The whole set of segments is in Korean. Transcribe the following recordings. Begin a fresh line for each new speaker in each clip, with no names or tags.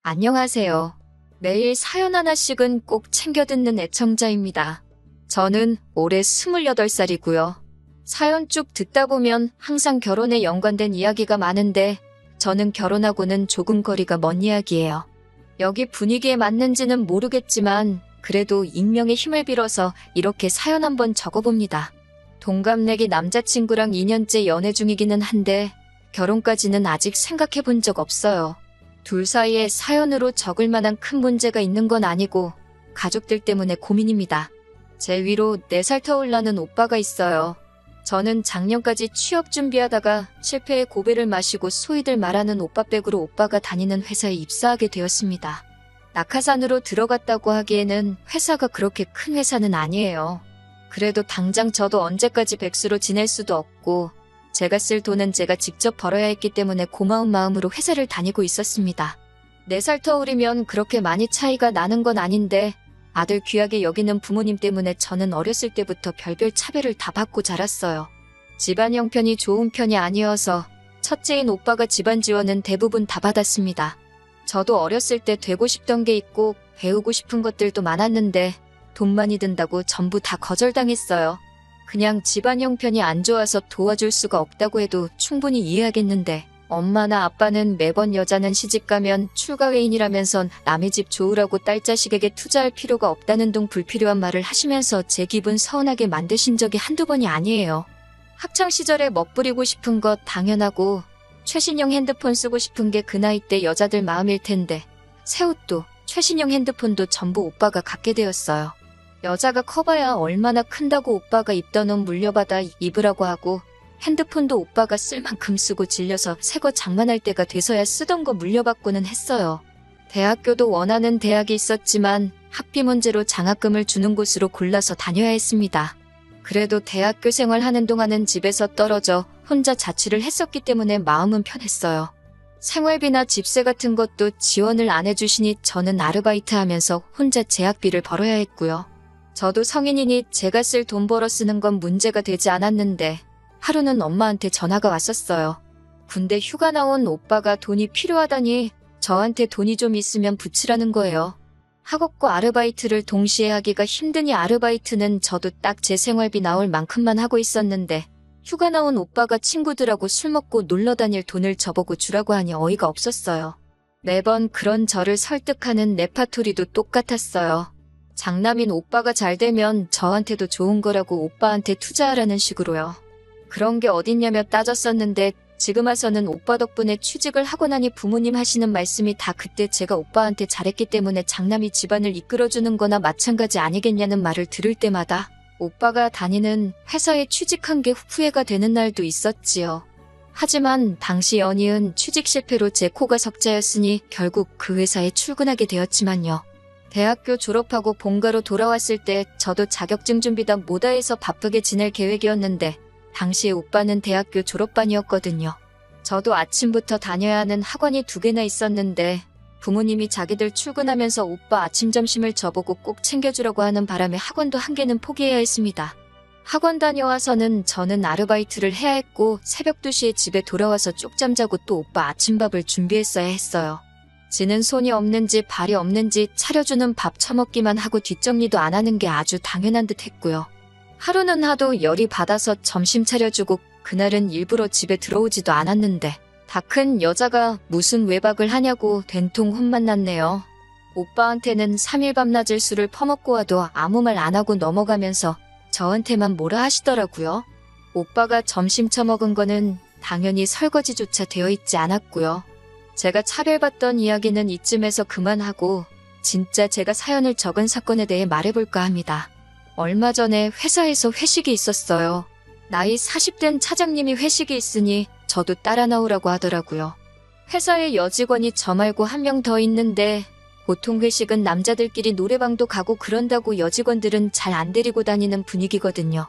안녕하세요. 매일 사연 하나씩은 꼭 챙겨 듣는 애청자입니다. 저는 올해 28살이고요. 사연 쭉 듣다 보면 항상 결혼에 연관된 이야기가 많은데 저는 결혼하고는 조금 거리가 먼 이야기예요. 여기 분위기에 맞는지는 모르겠지만 그래도 익명의 힘을 빌어서 이렇게 사연 한번 적어봅니다. 동갑내기 남자친구랑 2년째 연애 중이기는 한데 결혼까지는 아직 생각해 본 적 없어요. 둘 사이에 사연으로 적을 만한 큰 문제가 있는 건 아니고 가족들 때문에 고민입니다. 제 위로 4살 터울 나는 오빠가 있어요. 저는 작년까지 취업 준비하다가 실패의 고배를 마시고 소위들 말하는 오빠백으로 오빠가 다니는 회사에 입사하게 되었습니다. 낙하산으로 들어갔다고 하기에는 회사가 그렇게 큰 회사는 아니에요. 그래도 당장 저도 언제까지 백수로 지낼 수도 없고 제가 쓸 돈은 제가 직접 벌어야 했기 때문에 고마운 마음으로 회사를 다니고 있었습니다. 4살 터울이면 그렇게 많이 차이가 나는 건 아닌데 아들 귀하게 여기는 부모님 때문에 저는 어렸을 때부터 별별 차별을 다 받고 자랐어요. 집안 형편이 좋은 편이 아니어서 첫째인 오빠가 집안 지원은 대부분 다 받았습니다. 저도 어렸을 때 되고 싶던 게 있고 배우고 싶은 것들도 많았는데 돈 많이 든다고 전부 다 거절당했어요. 그냥 집안 형편이 안 좋아서 도와줄 수가 없다고 해도 충분히 이해하겠는데 엄마나 아빠는 매번 여자는 시집가면 출가회인이라면선 남의 집 좋으라고 딸 자식에게 투자할 필요가 없다는 등 불필요한 말을 하시면서 제 기분 서운하게 만드신 적이 한두 번이 아니에요. 학창시절에 멋부리고 싶은 것 당연하고 최신형 핸드폰 쓰고 싶은 게 그 나이 때 여자들 마음일 텐데 새 옷도 최신형 핸드폰도 전부 오빠가 갖게 되었어요. 여자가 커봐야 얼마나 큰다고 오빠가 입던 옷 물려받아 입으라고 하고 핸드폰도 오빠가 쓸 만큼 쓰고 질려서 새거 장만할 때가 돼서야 쓰던 거 물려받고는 했어요. 대학교도 원하는 대학이 있었지만 학비 문제로 장학금을 주는 곳으로 골라서 다녀야 했습니다. 그래도 대학교 생활하는 동안은 집에서 떨어져 혼자 자취를 했었기 때문에 마음은 편했어요. 생활비나 집세 같은 것도 지원을 안 해주시니 저는 아르바이트 하면서 혼자 제 학비를 벌어야 했고요. 저도 성인이니 제가 쓸 돈 벌어 쓰는 건 문제가 되지 않았는데 하루는 엄마한테 전화가 왔었어요. 군대 휴가 나온 오빠가 돈이 필요하다니 저한테 돈이 좀 있으면 붙이라는 거예요. 학업과 아르바이트를 동시에 하기가 힘드니 아르바이트는 저도 딱 제 생활비 나올 만큼만 하고 있었는데 휴가 나온 오빠가 친구들하고 술 먹고 놀러 다닐 돈을 저보고 주라고 하니 어이가 없었어요. 매번 그런 저를 설득하는 레파토리도 똑같았어요. 장남인 오빠가 잘 되면 저한테도 좋은 거라고 오빠한테 투자하라는 식으로요. 그런 게 어딨냐며 따졌었는데 지금 와서는 오빠 덕분에 취직을 하고 나니 부모님 하시는 말씀이 다 그때 제가 오빠한테 잘했기 때문에 장남이 집안을 이끌어주는 거나 마찬가지 아니겠냐는 말을 들을 때마다 오빠가 다니는 회사에 취직한 게 후회가 되는 날도 있었지요. 하지만 당시 연이은 취직 실패로 제 코가 석자였으니 결국 그 회사에 출근하게 되었지만요. 대학교 졸업하고 본가로 돌아왔을 때 저도 자격증 준비다 뭐다 해서 바쁘게 지낼 계획이었는데 당시에 오빠는 대학교 졸업반이었거든요. 저도 아침부터 다녀야 하는 학원이 2개나 있었는데 부모님이 자기들 출근하면서 오빠 아침 점심을 저보고 꼭 챙겨주라고 하는 바람에 학원도 1개는 포기해야 했습니다. 학원 다녀와서는 저는 아르바이트를 해야 했고 새벽 2시에 집에 돌아와서 쪽잠 자고 또 오빠 아침밥을 준비했어야 했어요. 지는 손이 없는지 발이 없는지 차려주는 밥 처먹기만 하고 뒷정리도 안 하는 게 아주 당연한 듯 했고요. 하루는 하도 열이 받아서 점심 차려주고 그날은 일부러 집에 들어오지도 않았는데 다 큰 여자가 무슨 외박을 하냐고 된통 혼만 났네요. 오빠한테는 3일 밤낮을 술을 퍼먹고 와도 아무 말 안 하고 넘어가면서 저한테만 뭐라 하시더라고요. 오빠가 점심 처먹은 거는 당연히 설거지조차 되어 있지 않았고요. 제가 차별받던 이야기는 이쯤에서 그만하고 진짜 제가 사연을 적은 사건에 대해 말해볼까 합니다. 얼마 전에 회사에서 회식이 있었어요. 나이 40된 차장님이 회식이 있으니 저도 따라 나오라고 하더라고요. 회사에 여직원이 저 말고 1명 더 있는데 보통 회식은 남자들끼리 노래방도 가고 그런다고 여직원들은 잘 안 데리고 다니는 분위기거든요.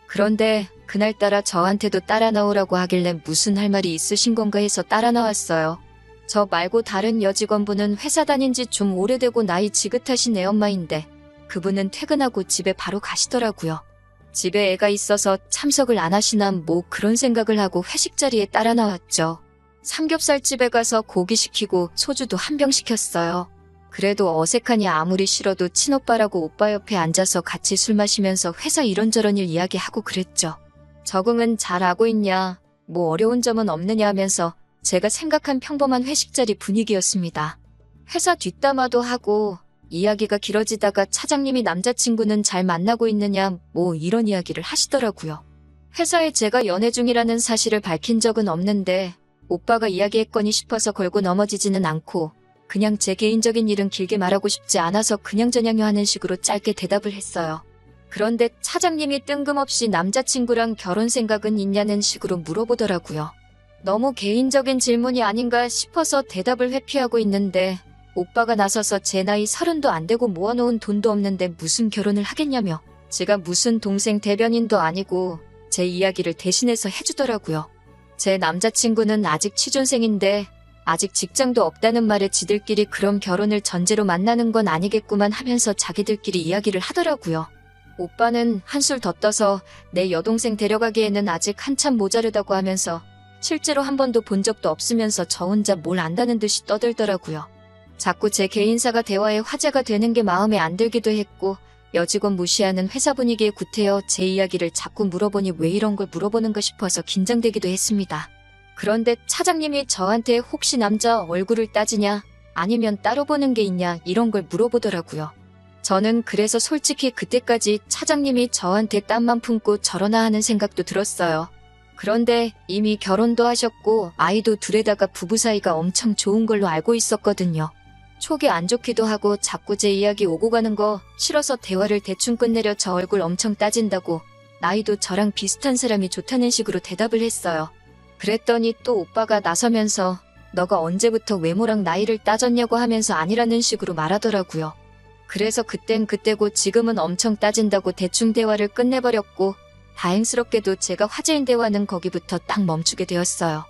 그런데 그날따라 저한테도 따라 나오라고 하길래 무슨 할 말이 있으신 건가 해서 따라 나왔어요. 저 말고 다른 여직원분은 회사 다닌 지 좀 오래되고 나이 지긋하신 애엄마인데 그분은 퇴근하고 집에 바로 가시더라고요. 집에 애가 있어서 참석을 안 하시나 뭐 그런 생각을 하고 회식 자리에 따라 나왔죠. 삼겹살집에 가서 고기 시키고 소주도 한 병 시켰어요. 그래도 어색하니 아무리 싫어도 친오빠라고 오빠 옆에 앉아서 같이 술 마시면서 회사 이런저런 일 이야기하고 그랬죠. 적응은 잘 하고 있냐, 뭐 어려운 점은 없느냐 하면서 제가 생각한 평범한 회식 자리 분위기였습니다. 회사 뒷담화도 하고 이야기가 길어지다가 차장님이 남자친구는 잘 만나고 있느냐 뭐 이런 이야기를 하시더라고요. 회사에 제가 연애 중이라는 사실을 밝힌 적은 없는데 오빠가 이야기했거니 싶어서 걸고 넘어지지는 않고 그냥 제 개인적인 일은 길게 말하고 싶지 않아서 그냥저냥요 하는 식으로 짧게 대답을 했어요. 그런데 차장님이 뜬금없이 남자친구랑 결혼 생각은 있냐는 식으로 물어보더라고요. 너무 개인적인 질문이 아닌가 싶어서 대답을 회피하고 있는데 오빠가 나서서 제 나이 30도 안 되고 모아놓은 돈도 없는데 무슨 결혼을 하겠냐며 제가 무슨 동생 대변인도 아니고 제 이야기를 대신해서 해주더라고요. 제 남자친구는 아직 취준생인데 아직 직장도 없다는 말에 지들끼리 그럼 결혼을 전제로 만나는 건 아니겠구만 하면서 자기들끼리 이야기를 하더라고요. 오빠는 한술 더 떠서 내 여동생 데려가기에는 아직 한참 모자르다고 하면서 실제로 한 번도 본 적도 없으면서 저 혼자 뭘 안다는 듯이 떠들더라고요. 자꾸 제 개인사가 대화에 화제가 되는 게 마음에 안 들기도 했고 여직원 무시하는 회사 분위기에 구태여 제 이야기를 자꾸 물어보니 왜 이런 걸 물어보는가 싶어서 긴장되기도 했습니다. 그런데 차장님이 저한테 혹시 남자 얼굴을 따지냐 아니면 따로 보는 게 있냐 이런 걸 물어보더라고요. 저는 그래서 솔직히 그때까지 차장님이 저한테 땀만 품고 저러나 하는 생각도 들었어요. 그런데 이미 결혼도 하셨고 아이도 둘에다가 부부 사이가 엄청 좋은 걸로 알고 있었거든요. 촉이 안 좋기도 하고 자꾸 제 이야기 오고 가는 거 싫어서 대화를 대충 끝내려 저 얼굴 엄청 따진다고 나이도 저랑 비슷한 사람이 좋다는 식으로 대답을 했어요. 그랬더니 또 오빠가 나서면서 너가 언제부터 외모랑 나이를 따졌냐고 하면서 아니라는 식으로 말하더라고요. 그래서 그땐 그때고 지금은 엄청 따진다고 대충 대화를 끝내버렸고 다행스럽게도 제가 화제인 대화는 거기부터 딱 멈추게 되었어요.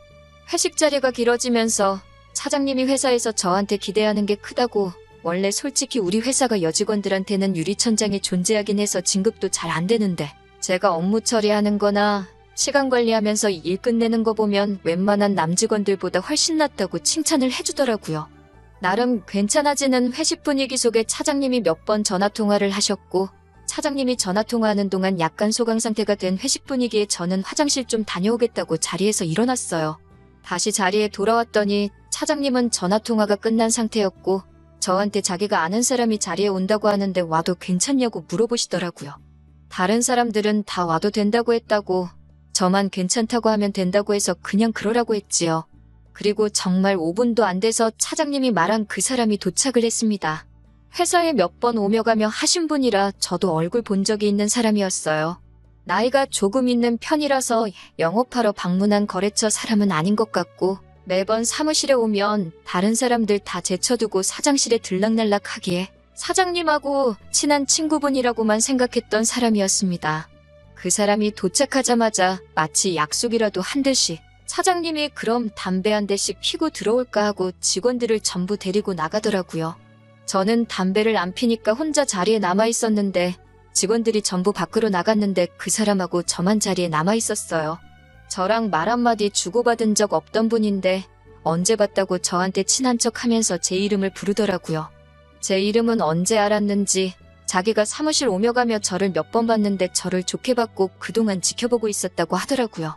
회식 자리가 길어지면서 차장님이 회사에서 저한테 기대하는 게 크다고 원래 솔직히 우리 회사가 여직원들한테는 유리천장이 존재하긴 해서 진급도 잘 안 되는데 제가 업무 처리하는 거나 시간 관리하면서 일 끝내는 거 보면 웬만한 남직원들보다 훨씬 낫다고 칭찬을 해주더라고요. 나름 괜찮아지는 회식 분위기 속에 차장님이 몇 번 전화통화를 하셨고 차장님이 전화통화하는 동안 약간 소강 상태가 된 회식 분위기에 저는 화장실 좀 다녀오겠다고 자리에서 일어났어요. 다시 자리에 돌아왔더니 차장님은 전화통화가 끝난 상태였고 저한테 자기가 아는 사람이 자리에 온다고 하는데 와도 괜찮냐고 물어보시더라고요. 다른 사람들은 다 와도 된다고 했다고 저만 괜찮다고 하면 된다고 해서 그냥 그러라고 했지요. 그리고 정말 5분도 안 돼서 차장님이 말한 그 사람이 도착을 했습니다. 회사에 몇 번 오며 가며 하신 분이라 저도 얼굴 본 적이 있는 사람이었어요. 나이가 조금 있는 편이라서 영업하러 방문한 거래처 사람은 아닌 것 같고 매번 사무실에 오면 다른 사람들 다 제쳐두고 사장실에 들락날락하기에 사장님하고 친한 친구분이라고만 생각했던 사람이었습니다. 그 사람이 도착하자마자 마치 약속이라도 한 듯이 사장님이 그럼 담배 한 대씩 피고 들어올까 하고 직원들을 전부 데리고 나가더라고요. 저는 담배를 안 피니까 혼자 자리에 남아 있었는데 직원들이 전부 밖으로 나갔는데 그 사람하고 저만 자리에 남아 있었어요. 저랑 말 한마디 주고받은 적 없던 분인데 언제 봤다고 저한테 친한 척 하면서 제 이름을 부르더라고요. 제 이름은 언제 알았는지 자기가 사무실 오며 가며 저를 몇 번 봤는데 저를 좋게 봤고 그동안 지켜보고 있었다고 하더라고요.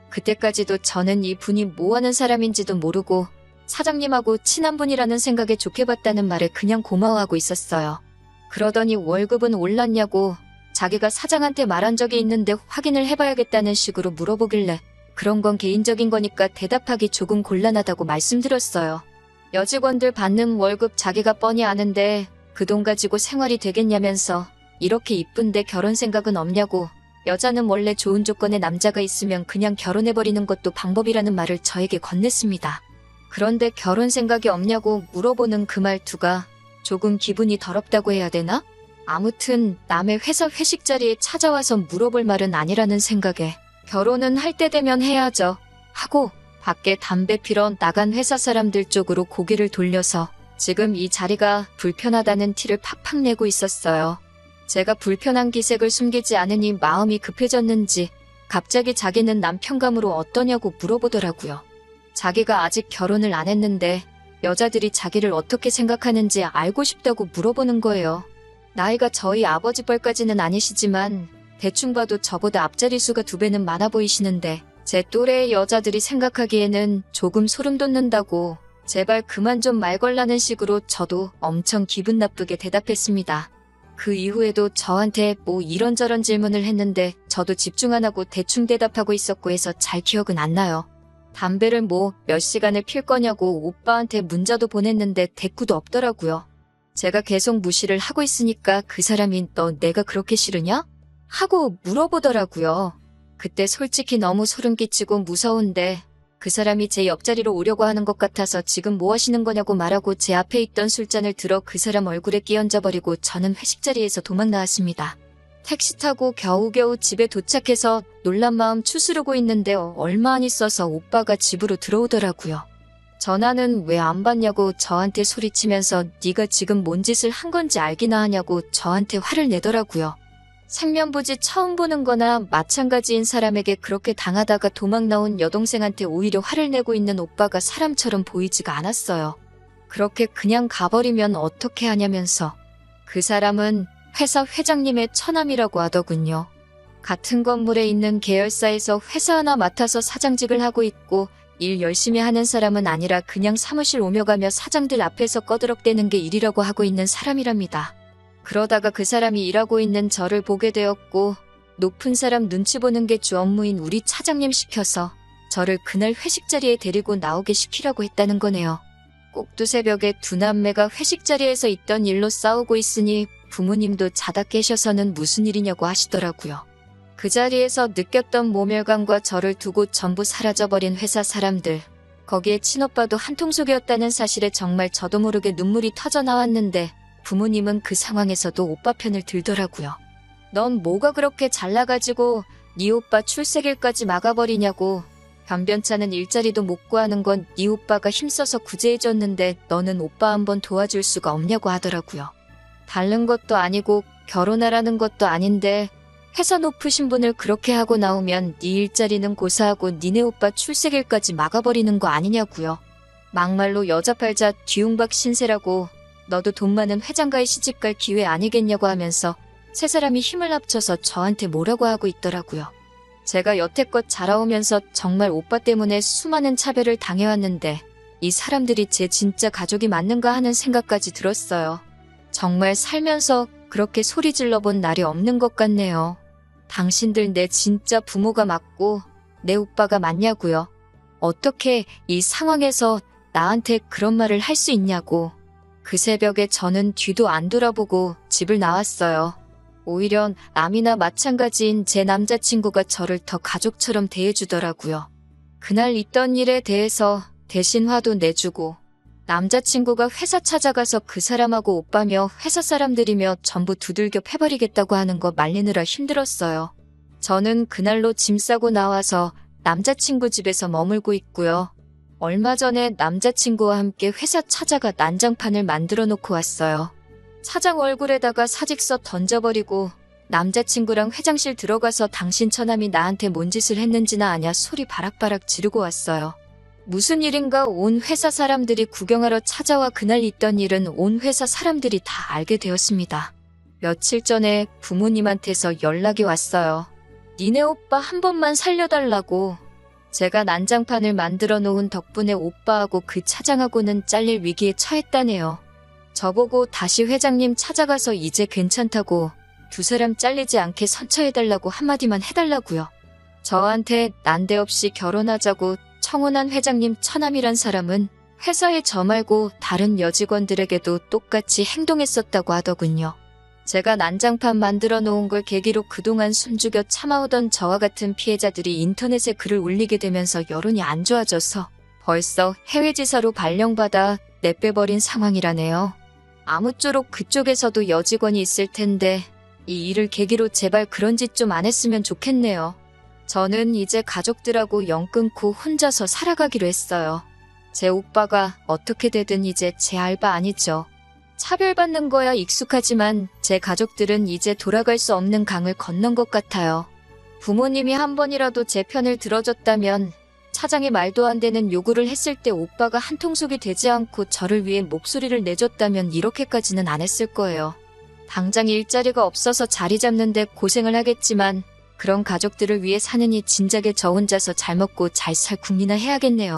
그때까지도 저는 이 분이 뭐하는 사람인지도 모르고 사장님하고 친한 분이라는 생각에 좋게 봤다는 말에 그냥 고마워하고 있었어요. 그러더니 월급은 올랐냐고 자기가 사장한테 말한 적이 있는데 확인을 해봐야겠다는 식으로 물어보길래 그런 건 개인적인 거니까 대답하기 조금 곤란하다고 말씀드렸어요. 여직원들 받는 월급 자기가 뻔히 아는데 그 돈 가지고 생활이 되겠냐면서 이렇게 이쁜데 결혼 생각은 없냐고 여자는 원래 좋은 조건의 남자가 있으면 그냥 결혼해버리는 것도 방법이라는 말을 저에게 건넸습니다. 그런데 결혼 생각이 없냐고 물어보는 그 말투가 조금 기분이 더럽다고 해야 되나? 아무튼 남의 회사 회식 자리에 찾아와서 물어볼 말은 아니라는 생각에 결혼은 할 때 되면 해야죠 하고 밖에 담배 피러 나간 회사 사람들 쪽으로 고개를 돌려서 지금 이 자리가 불편하다는 티를 팍팍 내고 있었어요. 제가 불편한 기색을 숨기지 않으니 마음이 급해졌는지 갑자기 자기는 남편감으로 어떠냐고 물어보더라고요. 자기가 아직 결혼을 안 했는데 여자들이 자기를 어떻게 생각하는지 알고 싶다고 물어보는 거예요. 나이가 저희 아버지 뻘까지는 아니시지만 대충 봐도 저보다 앞자리 수가 2배는 많아 보이시는데 제 또래의 여자들이 생각하기에는 조금 소름 돋는다고 제발 그만 좀 말 걸라는 식으로 저도 엄청 기분 나쁘게 대답했습니다. 그 이후에도 저한테 뭐 이런저런 질문을 했는데 저도 집중 안 하고 대충 대답하고 있었고 해서 잘 기억은 안 나요. 담배를 뭐 몇 시간을 필 거냐고 오빠한테 문자도 보냈는데 대꾸도 없더라고요. 제가 계속 무시를 하고 있으니까 그 사람이 너 내가 그렇게 싫으냐? 하고 물어보더라고요. 그때 솔직히 너무 소름 끼치고 무서운데 그 사람이 제 옆자리로 오려고 하는 것 같아서 지금 뭐 하시는 거냐고 말하고 제 앞에 있던 술잔을 들어 그 사람 얼굴에 끼얹어버리고 저는 회식 자리에서 도망 나왔습니다. 택시 타고 겨우겨우 집에 도착해서 놀란 마음 추스르고 있는데 얼마 안 있어서 오빠가 집으로 들어오더라고요. 전화는 왜 안 받냐고 저한테 소리치면서 네가 지금 뭔 짓을 한 건지 알기나 하냐고 저한테 화를 내더라고요. 생면부지 처음 보는 거나 마찬가지인 사람에게 그렇게 당하다가 도망 나온 여동생한테 오히려 화를 내고 있는 오빠가 사람처럼 보이지가 않았어요. 그렇게 그냥 가버리면 어떻게 하냐면서. 그 사람은 회사 회장님의 처남이라고 하더군요. 같은 건물에 있는 계열사에서 회사 하나 맡아서 사장직을 하고 있고 일 열심히 하는 사람은 아니라 그냥 사무실 오며 가며 사장들 앞에서 꺼드럭대는 게 일이라고 하고 있는 사람이랍니다. 그러다가 그 사람이 일하고 있는 저를 보게 되었고 높은 사람 눈치 보는 게 주 업무인 우리 차장님 시켜서 저를 그날 회식 자리에 데리고 나오게 시키라고 했다는 거네요. 꼭두 새벽에 두 남매가 회식 자리에서 있던 일로 싸우고 있으니 부모님도 자다 깨셔서는 무슨 일이냐고 하시더라고요. 그 자리에서 느꼈던 모멸감과 저를 두고 전부 사라져버린 회사 사람들. 거기에 친오빠도 한통속이었다는 사실에 정말 저도 모르게 눈물이 터져 나왔는데 부모님은 그 상황에서도 오빠 편을 들더라고요. 넌 뭐가 그렇게 잘나가지고 네 오빠 출세길까지 막아버리냐고. 변변찮은 일자리도 못 구하는 건 네 오빠가 힘써서 구제해줬는데 너는 오빠 한번 도와줄 수가 없냐고 하더라고요. 다른 것도 아니고 결혼하라는 것도 아닌데 회사 높으신 분을 그렇게 하고 나오면 네 일자리는 고사하고 니네 오빠 출세길까지 막아버리는 거 아니냐고요. 막말로 여자 팔자 뒤웅박 신세라고 너도 돈 많은 회장가에 시집갈 기회 아니겠냐고 하면서 세 사람이 힘을 합쳐서 저한테 뭐라고 하고 있더라고요. 제가 여태껏 자라오면서 정말 오빠 때문에 수많은 차별을 당해왔는데 이 사람들이 제 진짜 가족이 맞는가 하는 생각까지 들었어요. 정말 살면서 그렇게 소리 질러본 날이 없는 것 같네요. 당신들 내 진짜 부모가 맞고 내 오빠가 맞냐고요. 어떻게 이 상황에서 나한테 그런 말을 할 수 있냐고. 그 새벽에 저는 뒤도 안 돌아보고 집을 나왔어요. 오히려 남이나 마찬가지인 제 남자친구가 저를 더 가족처럼 대해주더라고요. 그날 있던 일에 대해서 대신 화도 내주고 남자친구가 회사 찾아가서 그 사람하고 오빠며 회사 사람들이며 전부 두들겨 패버리겠다고 하는 거 말리느라 힘들었어요. 저는 그날로 짐 싸고 나와서 남자친구 집에서 머물고 있고요. 얼마 전에 남자친구와 함께 회사 찾아가 난장판을 만들어 놓고 왔어요. 차장 얼굴에다가 사직서 던져버리고 남자친구랑 회장실 들어가서 당신 처남이 나한테 뭔 짓을 했는지나 아냐 소리 바락바락 지르고 왔어요. 무슨 일인가 온 회사 사람들이 구경하러 찾아와 그날 있던 일은 온 회사 사람들이 다 알게 되었습니다. 며칠 전에 부모님한테서 연락이 왔어요. 니네 오빠 한 번만 살려달라고. 제가 난장판을 만들어 놓은 덕분에 오빠하고 그 차장하고는 잘릴 위기에 처했다네요. 저보고 다시 회장님 찾아가서 이제 괜찮다고 두 사람 잘리지 않게 선처해달라고 한마디만 해달라고요. 저한테 난데없이 결혼하자고 청혼한 회장님 처남이란 사람은 회사에 저 말고 다른 여직원들에게도 똑같이 행동했었다고 하더군요. 제가 난장판 만들어 놓은 걸 계기로 그동안 숨죽여 참아오던 저와 같은 피해자들이 인터넷에 글을 올리게 되면서 여론이 안 좋아져서 벌써 해외지사로 발령받아 내빼버린 상황이라네요. 아무쪼록 그쪽에서도 여직원이 있을 텐데 이 일을 계기로 제발 그런 짓 좀 안 했으면 좋겠네요. 저는 이제 가족들하고 연 끊고 혼자서 살아가기로 했어요. 제 오빠가 어떻게 되든 이제 제 알바 아니죠. 차별받는 거야 익숙하지만 제 가족들은 이제 돌아갈 수 없는 강을 건넌 것 같아요. 부모님이 한 번이라도 제 편을 들어줬다면 사장이 말도 안 되는 요구를 했을 때 오빠가 한통속이 되지 않고 저를 위해 목소리를 내줬다면 이렇게까지는 안 했을 거예요. 당장 일자리가 없어서 자리 잡는데 고생을 하겠지만 그런 가족들을 위해 사느니 진작에 저 혼자서 잘 먹고 잘 살 국리나 해야겠네요.